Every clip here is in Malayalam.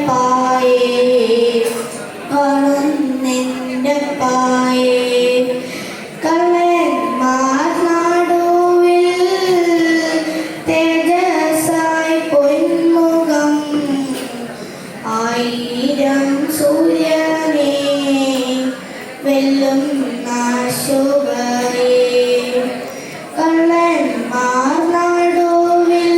പായേ കാണുന്നെൻ്റെ പായേ കള്ളന്മാർ നടുവിൽ തേജസ്സായി പൊന്മുഖം ആയിരം സൂര്യനെ വെല്ലുന്ന ശോഭയെ കള്ളന്മാർ നടുവിൽ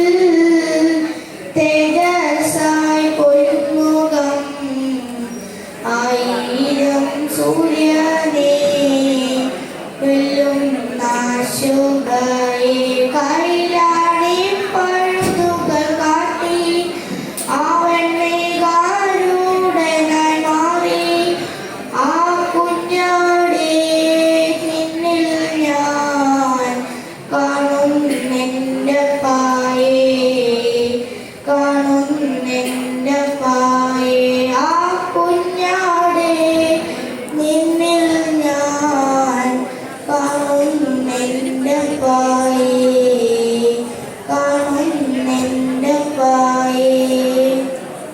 തേജസ്സായി പൊന്മുഖം ആയിരം സൂര്യനെ വെല്ലുന്ന ശോഭയെ കൈലാടി പഴുതുകൾ കാട്ടി ആവണ്ണികാരുടനായി മാറി ആ കുഞ്ഞാടെ നിന്നിൽ ഞാൻ കാണുന്നെൻ്റെ പായേ കാണുന്നെൻ്റെ പായേ ആ കുഞ്ഞാടെ നിന്നിൽ ഞാൻ കാണുന്നെൻ്റെ പായേ